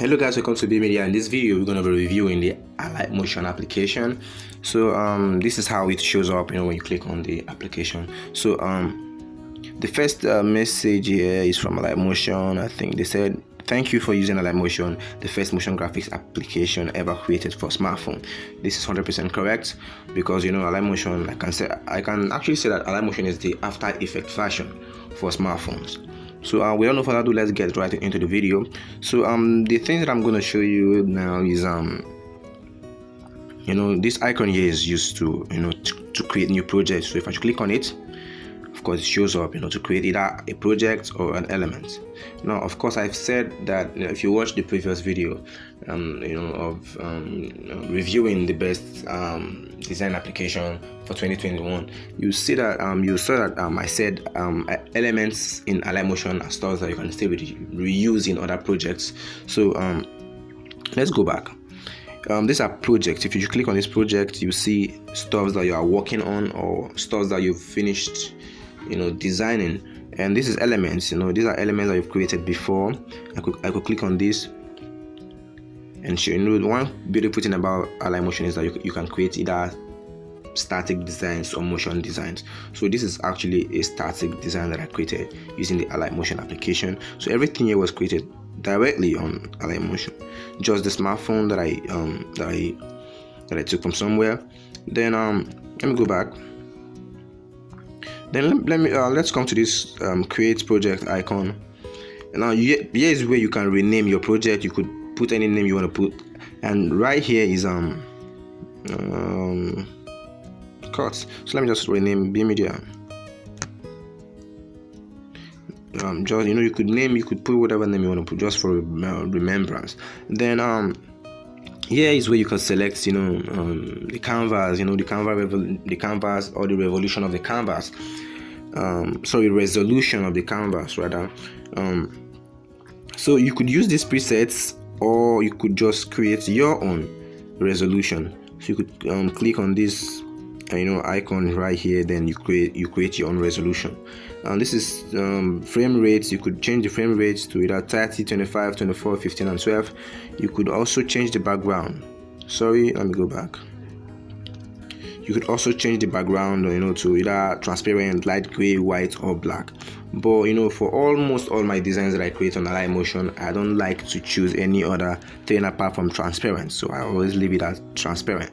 Hello guys, welcome to BMedia. In this video we're going to be reviewing the Alightmotion application. So this is how it shows up when you click on the application. So the first message here is from Alightmotion. I think they said, thank you for using Alightmotion, the first motion graphics application ever created for smartphone. This is 100% correct, because Alightmotion, I can actually say that Alightmotion is the After Effects version for smartphones. So without no further ado, let's get right into the video. So the thing that I'm going to show you now is this icon here is used to to create new projects. So if I click on it, of course it shows up to create either a project or an element. Now of course I've said that if you watch the previous video of reviewing the best design application for 2021, you see that you saw that I said elements in Alightmotion are stuff that you can still reuse in other projects. So let's go back. These are projects. If you click on this project, you see stuff that you are working on or stuff that you've finished designing, and this is elements. These are elements that you've created before. I could click on this and show one beautiful thing about Alightmotion is that you can create either static designs or motion designs. So this is actually a static design that I created using the Alightmotion application. So everything here was created directly on Alightmotion, just the smartphone that I took from somewhere. Then let me go back. Then let's come to this create project icon. Now here is where you can rename your project. You could put any name you want to put, and right here is cuts. So let me just rename BMedia. Just you could put whatever name you want to put, just for remembrance. Then here is where you can select the canvas, the canvas, or the revolution of the canvas. Resolution of the canvas rather. So you could use these presets, or you could just create your own resolution. So you could click on this icon right here, then you create your own resolution. This is frame rates. You could change the frame rates to either 30, 25, 24, 15 and 12. You could also change the background. Let me go back. You could also change the background to either transparent, light gray, white or black. But for almost all my designs that I create on Alightmotion, I don't like to choose any other thing apart from transparent, so I always leave it as transparent.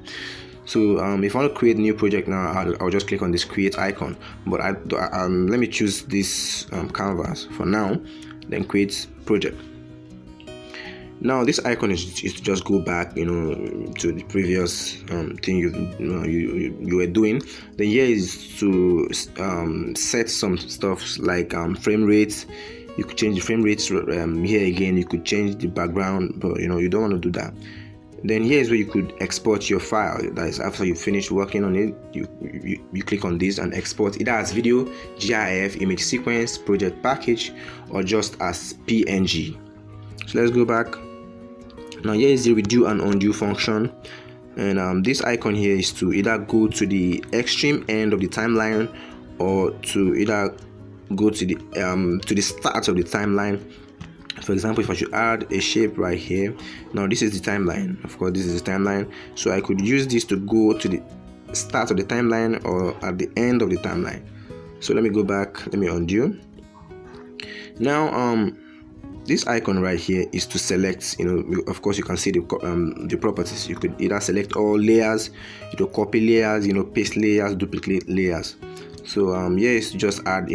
So if I want to create a new project now, I'll just click on this create icon. But let me choose this canvas for now, then create project. Now this icon is to just go back to the previous thing you were doing. Then here is to set some stuff like frame rates. You could change the frame rates. Here again you could change the background, but you don't want to do that. Then here is where you could export your file. That is, after you finish working on it, you click on this and export either as video, GIF, image sequence, project package, or just as PNG. So let's go back. Now here is the redo and undo function, and this icon here is to either go to the extreme end of the timeline, or to either go to the start of the timeline. For example, if I should add a shape right here, now this is the timeline. Of course, this is the timeline. So I could use this to go to the start of the timeline or at the end of the timeline. So let me go back. Let me undo. Now, this icon right here is to select. Of course, you can see the properties. You could either select all layers, copy layers, paste layers, duplicate layers. So here is to just add,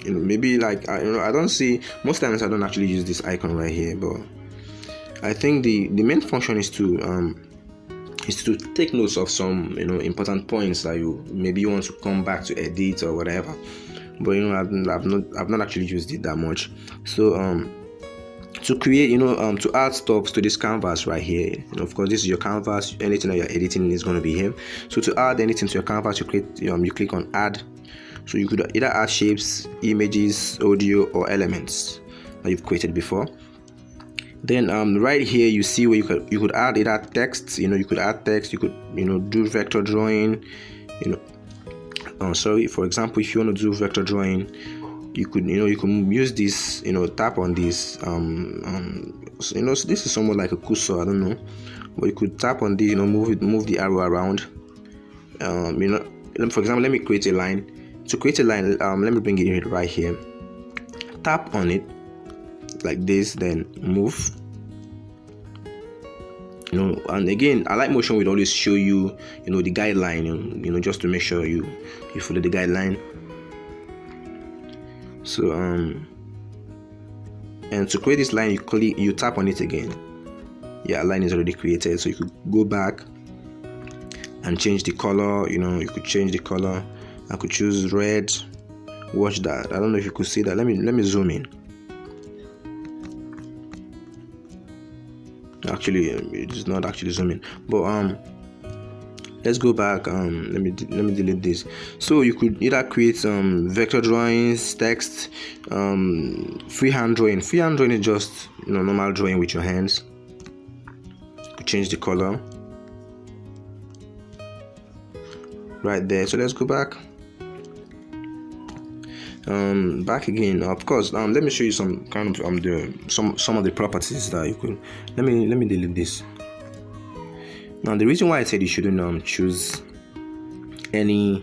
maybe like I don't see, most times I don't actually use this icon right here, but I think the main function is to take notes of some important points that you want to come back to edit or whatever. But I've not actually used it that much. So to create to add stuff to this canvas right here, of course this is your canvas. Anything that you're editing is going to be here. So to add anything to your canvas, you click on add. So you could either add shapes, images, audio, or elements that you've created before. Then right here you see where you could add either text. You could add text. You could do vector drawing. For example, if you want to do vector drawing, you could use this, tap on this, so, this is somewhat like a cursor, I don't know, but you could tap on this, move the arrow around. For example, let me create a line. To create a line, let me bring it right here, tap on it like this, then move. And again, Alightmotion will always show you, the guideline, just to make sure you follow the guideline. So and to create this line, you tap on it again. Yeah, line is already created, so you could go back and change the color. You could change the color. I could choose red. Watch that. I don't know if you could see that. Let me zoom in. Actually, it's not actually zooming, but let's go back. Let me delete this. So you could either create vector drawings, text, freehand drawing. Freehand drawing is just normal drawing with your hands. You could change the color right there. So let's go back. Back again. Of course, let me show you some kind of some of the properties that you could. Let me delete this. Now, the reason why I said you shouldn't choose any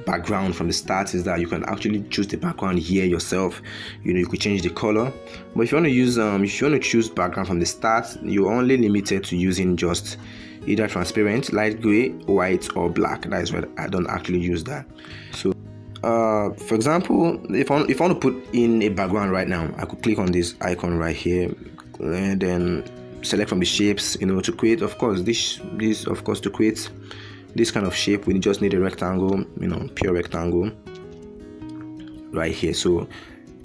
background from the start is that you can actually choose the background here yourself. You could change the color, but if you want to use if you want to choose background from the start, you're only limited to using just either transparent, light gray, white, or black. That is what I don't actually use that. So for example, if I want to put in a background right now, I could click on this icon right here and then select from the shapes, to create, of course, to create this kind of shape, we just need a rectangle, pure rectangle right here. So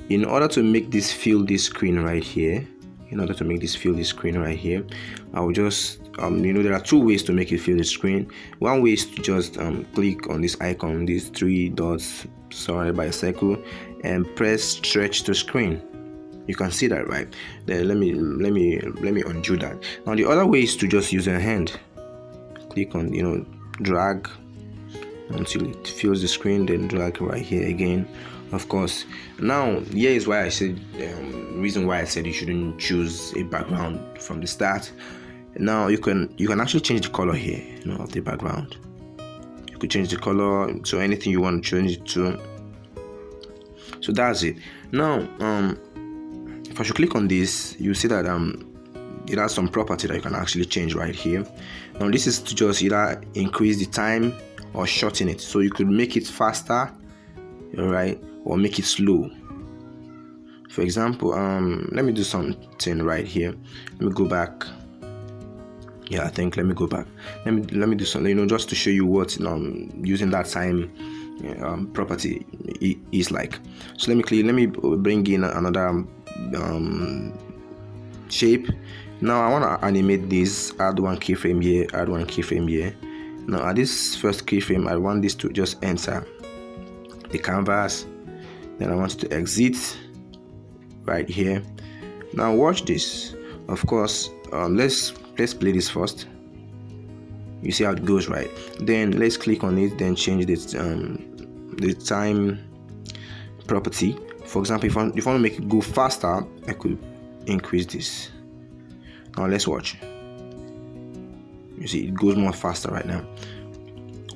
in order to make this fill this screen right here, I will just there are two ways to make it fill the screen. One way is to just click on this icon, these three dots surrounded by a circle, and press stretch to screen. You can see that, right? Then let me undo that. Now the other way is to just use your hand. Click on, drag until it fills the screen, then drag right here again. Of course, now here is why I said reason why I said you shouldn't choose a background from the start. Now you can actually change the color here, of the background. You could change the color to anything you want to change it to. So that's it. Now if I should click on this, you see that it has some property that you can actually change right here. Now this is to just either increase the time or shorten it. So you could make it faster, right, or make it slow. For example, let me do something right here. Let me go back. Yeah, I think let me go back. Let me do something, just to show you what using that time property is like. So let me bring in another shape. Now I want to animate this. Add one keyframe here, add one keyframe here. Now at this first keyframe, I want this to just enter the canvas. Then I want it to exit right here. Now watch this. Of course, let's play this first. You see how it goes, right? Then let's click on it, then change the time property. For example, if I want to make it go faster, I could increase this. Now let's watch. You see, it goes more faster right now.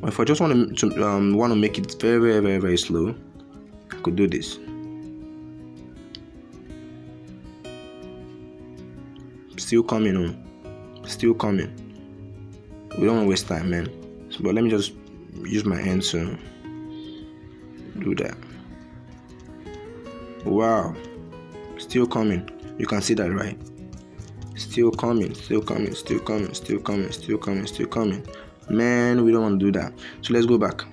If I just want to make it very, very, very, very slow, I could do this. Still coming on. Still coming. We don't want to waste time, man. But let me just use my hand to do that. Wow. Still coming. You can see that, right? Still coming, still coming, still coming, still coming, still coming, still coming. Man, we don't want to do that. So let's go back.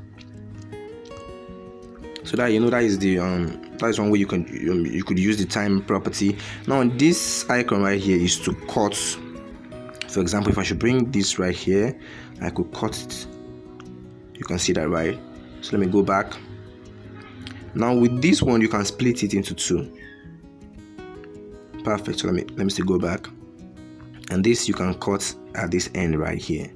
So that that is the that is one way you could use the time property. Now this icon right here is to cut. For example, if I should bring this right here, I could cut it. You can see that, right? So let me go back. Now with this one, you can split it into two. Perfect. So let me still go back. And this you can cut at this end right here.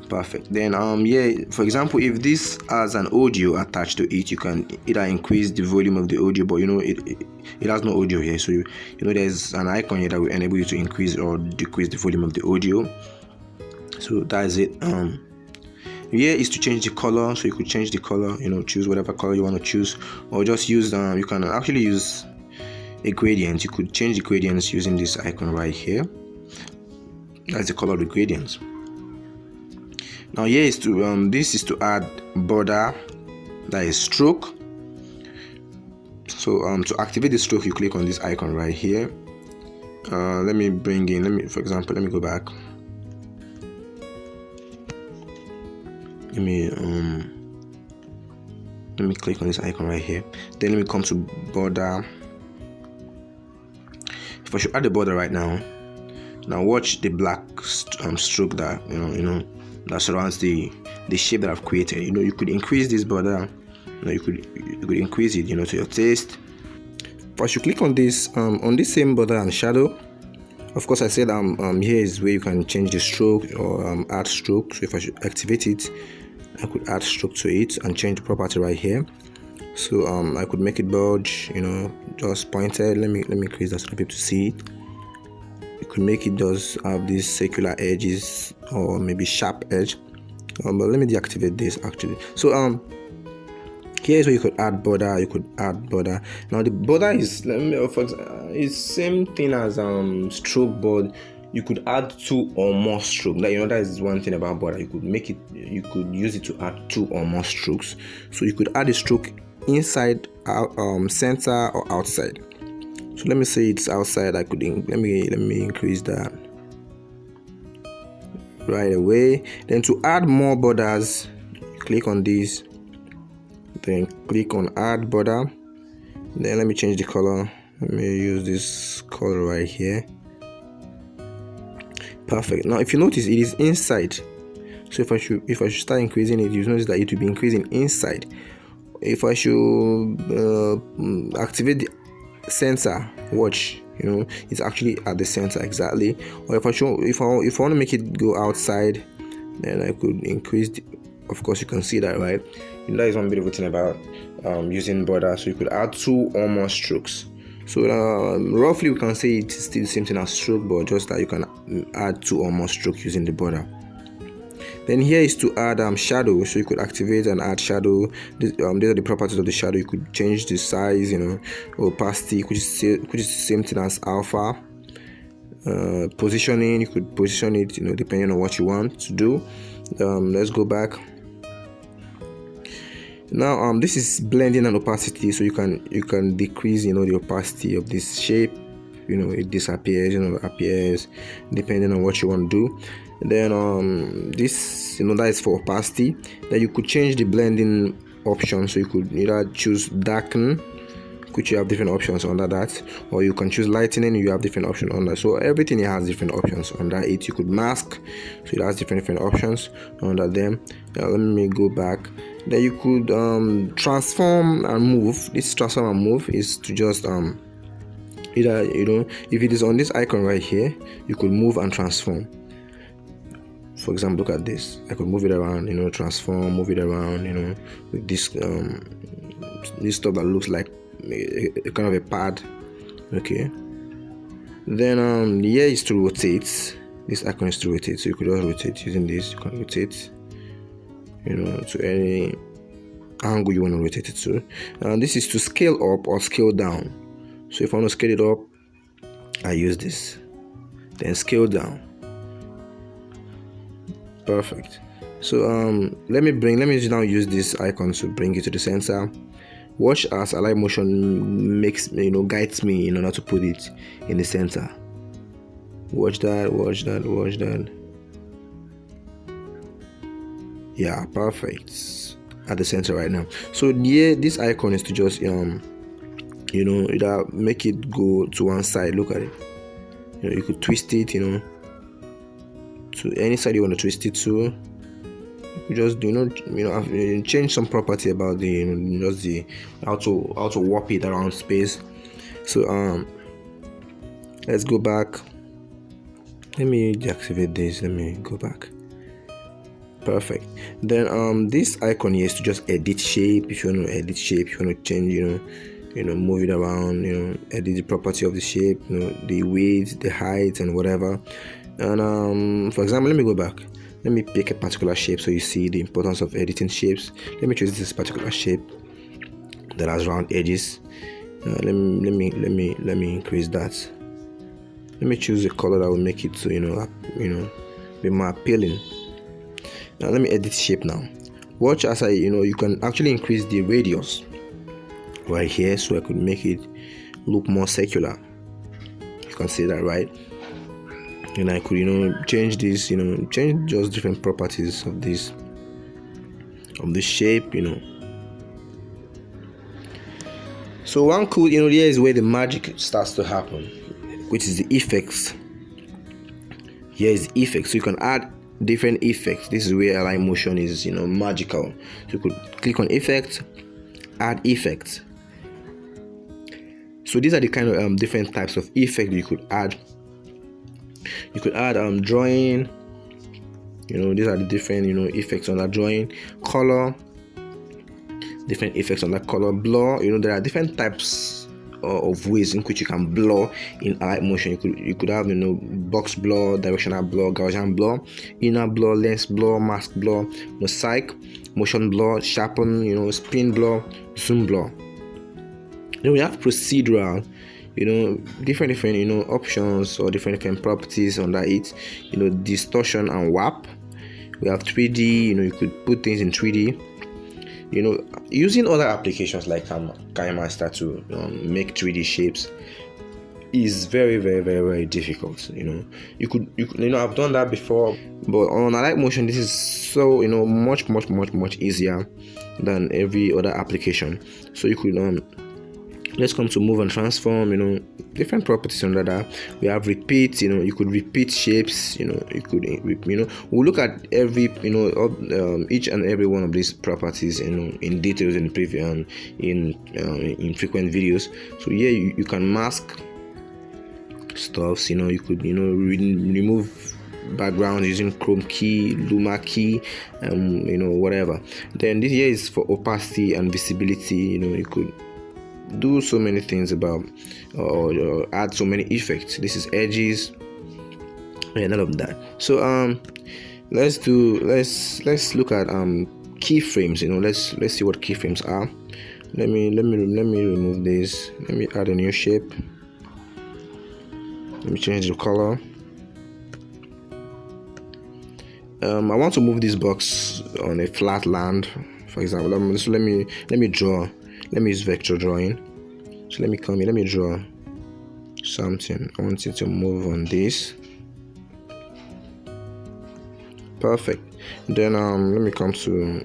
Perfect. Then yeah, for example, if this has an audio attached to it, you can either increase the volume of the audio, but it has no audio here, so there's an icon here that will enable you to increase or decrease the volume of the audio. So that is it. Here is to change the color, so you could change the color, choose whatever color you want to choose, or just use you can actually use a gradient. You could change the gradients using this icon right here. That's the color of the gradients. Now here is to this is to add border, that is stroke. So to activate the stroke, you click on this icon right here. For example, let me go back. Let me click on this icon right here. Then let me come to border. If I should add the border right now, watch the black stroke that that surrounds the shape that I've created. You could increase this border. You could increase it, to your taste. If I should click on this same border and shadow, of course I said here is where you can change the stroke or add stroke. So if I should activate it, I could add stroke to it and change the property right here. So I could make it bulge, just pointed. Let me increase that so people to see it. You could make it just have these circular edges or maybe sharp edge, but let me deactivate this actually. So here's where you could add border. Now the border is, it's same thing as stroke, but you could add 2 or more strokes. That is one thing about border. You could use it to add 2 or more strokes. So you could add a stroke inside, center, or outside. So let me say it's outside. Let me increase that right away. Then to add more borders, click on this, then click on add border. Then let me change the color. Let me use this color right here. Perfect. Now if you notice, it is inside. So if I should start increasing it, you notice that it will be increasing inside. If I should activate the center, watch, it's actually at the center exactly. Or if I want to make it go outside, then I could increase of course you can see that, right? That is one beautiful thing about using border. So you could add 2 or more strokes. So roughly we can say it's still the same thing as stroke, but just that you can add 2 or more strokes using the border. Then here is to add shadow. So you could activate and add shadow. These are the properties of the shadow. You could change the size, opacity, which is the same thing as alpha. Positioning, you could position it, depending on what you want to do. Let's go back. Now this is blending and opacity. So you can decrease, the opacity of this shape. It disappears, appears depending on what you want to do. Then this, that is for opacity. Then you could change the blending option. So you could either choose darken, which you have different options under that, or you can choose lightening. You have different options under. So everything here has different options under it. You could mask, so it has different options under them. Let me go back. Then you could transform and move. This transform and move is to just either if it is on this icon right here, you could move and transform. For example, look at this. I could move it around, transform, move it around, with this this stuff that looks like a kind of a pad. Okay. Then here is to rotate. This icon is to rotate, so you could just rotate using this. You can rotate, to any angle you want to rotate it to. And this is to scale up or scale down. So if I want to scale it up, I use this. Then scale down. Perfect. So let me now use this icon to bring it to the center. Watch as Alightmotion guides me in order to put it in the center. Watch that. Yeah, perfect. At the center right now. So yeah, this icon is to just either make it go to one side. Look at it. You could twist it, to any side you want to twist it to. You just change some property about the how to warp it around space. So let's go back. Let me deactivate this. Let me go back. Perfect. Then this icon here is to just edit shape. If you want to edit shape, you want to change, move it around, edit the property of the shape, the width, the height, and whatever. And for example, let me go back. Let me pick a particular shape so you see the importance of editing shapes. Let me choose this particular shape that has round edges. Let me increase that. Let me choose a color that will make it so be more appealing. Now let me edit shape now. Watch as you can actually increase the radius right here, so I could make it look more circular. You can see that, right? And I could change this, change just different properties of this shape. So one cool, here is where the magic starts to happen, which is the effects. Here is the effects, so you can add different effects. This is where Alightmotion is magical. So you could click on effects, add effects. So these are the kind of different types of effect you could add. You could add drawing. These are the different effects on that drawing. Color, different effects on that color. Blur. There are different types of ways in which you can blur in Alightmotion. You could have box blur, directional blur, Gaussian blur, inner blur, lens blur, mask blur, mosaic, motion blur, sharpen, spin blur, zoom blur. Then we have procedural, different options or different properties under it. Distortion and warp. We have 3D. You could put things in 3D. Using other applications like KineMaster to make 3D shapes is very, very, very, very difficult. You could I've done that before, but on Alightmotion this is so much easier than every other application. So you could let's come to move and transform. Different properties under that. We have repeat. You could repeat shapes. You could we'll look at every each and every one of these properties in details in the previous in frequent videos. So here you can mask stuffs. You could remove background using chrome key, luma key, whatever. Then this here is for opacity and visibility. You could do so many things about or add so many effects. This is edges and all of that. So let's look at keyframes. Let's see what keyframes are. Let me remove this. Let me add a new shape. Let me change the color. I want to move this box on a flat land, for example. So let me draw. Let me use vector drawing. So let me come here. Let me draw something. I want it to move on this. Perfect. Then let me come to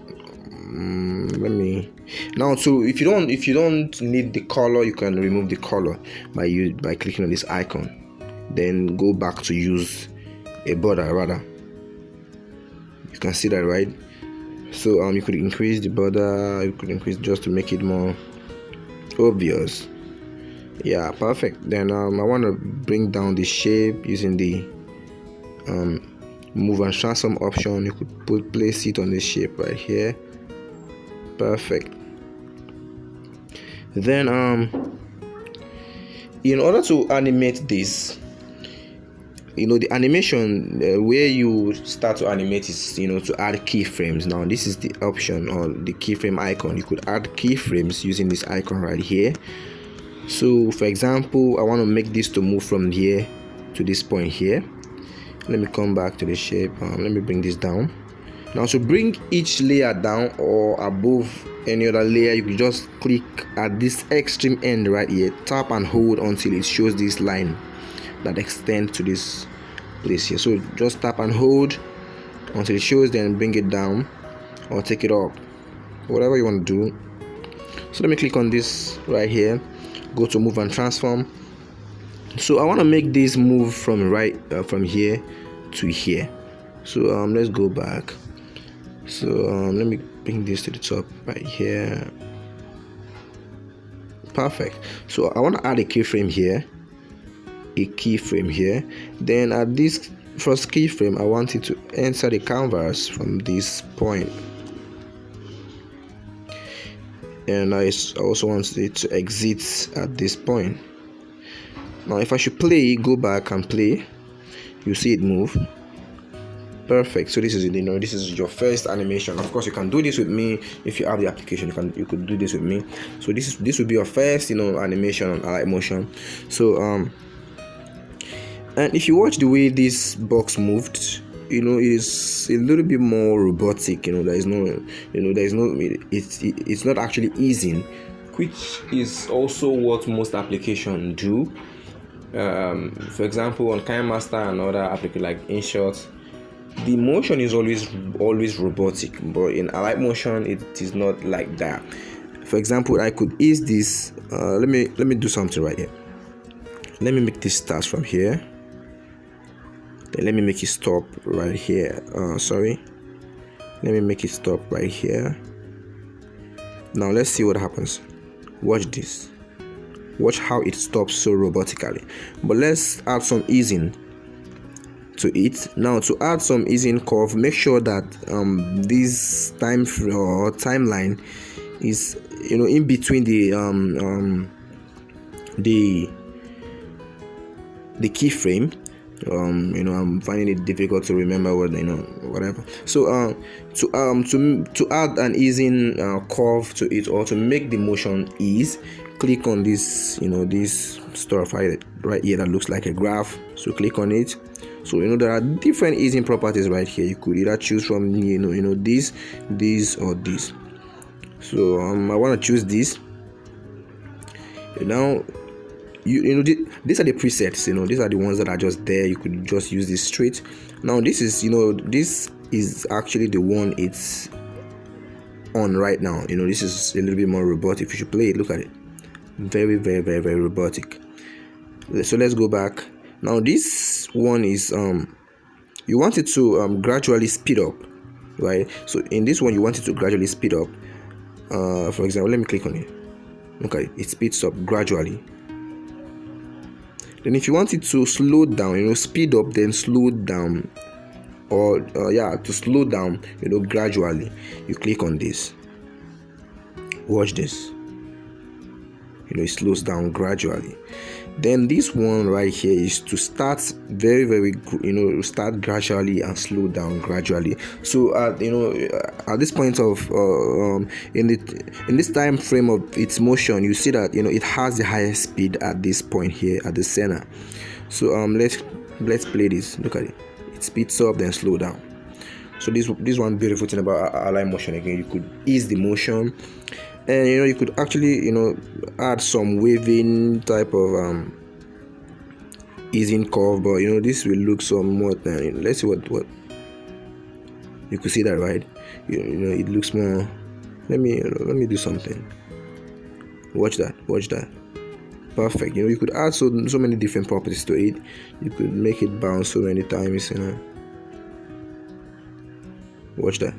now. So if you don't need the color, you can remove the color by clicking on this icon. Then go back to use a border rather. You can see that, right? So you could increase the border. You could increase just to make it more obvious. Yeah, perfect. Then I want to bring down the shape using the move and transform option. You could place it on the shape right here. Perfect. Then in order to animate this, the animation where you start to animate is to add keyframes. Now this is the option or the keyframe icon. You could add keyframes using this icon right here. So for example, I want to make this to move from here to this point here. Let me come back to the shape. Let me bring this down. Now to bring each layer down or above any other layer, you can just click at this extreme end right here, tap and hold until it shows this line that extend to this place here. So just tap and hold until it shows, then bring it down or take it up, whatever you want to do. So let me click on this right here, go to move and transform. So I want to make this move from from here to here. So let's go back. So let me bring this to the top right here. Perfect. So I want to add a keyframe here, then at this first keyframe, I want it to enter the canvas from this point, and I also want it to exit at this point. Now if I should play, go back and play, you see it move. Perfect. So this is it, this is your first animation. Of course, you can do this with me if you have the application. You could do this with me. So this would be your first animation on Alightmotion. So and if you watch the way this box moved, it is a little bit more robotic. It's not actually easing, which is also what most applications do. For example, on KineMaster and other applications like InShot, the motion is always robotic, but in Alightmotion it is not like that. For example, I could ease this. Let me do something right here. Let me make this start from here. Then let me make it stop right here. Let me make it stop right here. Now let's see what happens. Watch this. Watch how it stops so robotically. But let's add some easing to it. Now to add some easing curve, make sure that this timeline is in between the keyframe. I'm finding it difficult to remember whatever. So to add an easing curve to it, or to make the motion ease, click on this this stuff right here that looks like a graph. So click on it. So there are different easing properties right here. You could either choose from this, or this. So I want to choose this. Now these are the presets. These are the ones that are just there. You could just use this straight. Now this is this is actually the one it's on right now. This is a little bit more robotic. If you should play it, look at it. Very, very, very, very robotic. So let's go back. Now this one is you want it to gradually speed up, right? So in this one you want it to gradually speed up. For example, let me click on it. Okay, it speeds up gradually. Then if you want it to slow down, speed up then slow down, or to slow down, gradually, you click on this. Watch this. It slows down gradually. Then this one right here is to start very, very, start gradually and slow down gradually. So at this point of in this time frame of its motion, you see that it has the highest speed at this point here at the center. So let's play this. Look at it. It speeds up then slow down. So this one beautiful thing about Alightmotion, again, you could ease the motion. And you could actually add some waving type of easing curve, but this will look somewhat let's see what you could see that, right? It looks more. Let me do something. Watch that. Perfect. You could add so many different properties to it. You could make it bounce so many times. Watch that.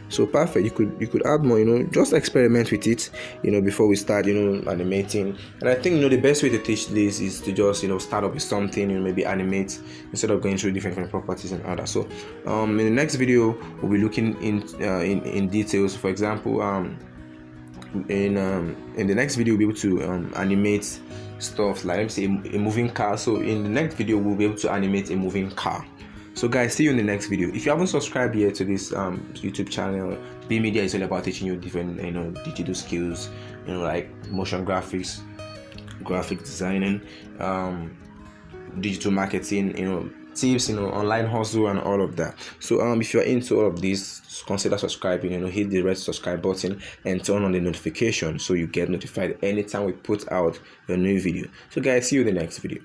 So perfect. You could add more. Just experiment with it before we start animating. And I think the best way to teach this is to just start up with something, maybe animate instead of going through different properties and others. So in the next video we'll be looking in details. For example, in the next video we'll be able to animate stuff like, let me say, a moving car. So in the next video we'll be able to animate a moving car. So guys, see you in the next video. If you haven't subscribed yet to this YouTube channel, BMedia is all about teaching you different digital skills, like motion graphics, graphic designing, digital marketing, tips, online hustle and all of that. So if you're into all of this, consider subscribing. Hit the red subscribe button and turn on the notification so you get notified anytime we put out a new video. So guys, see you in the next video.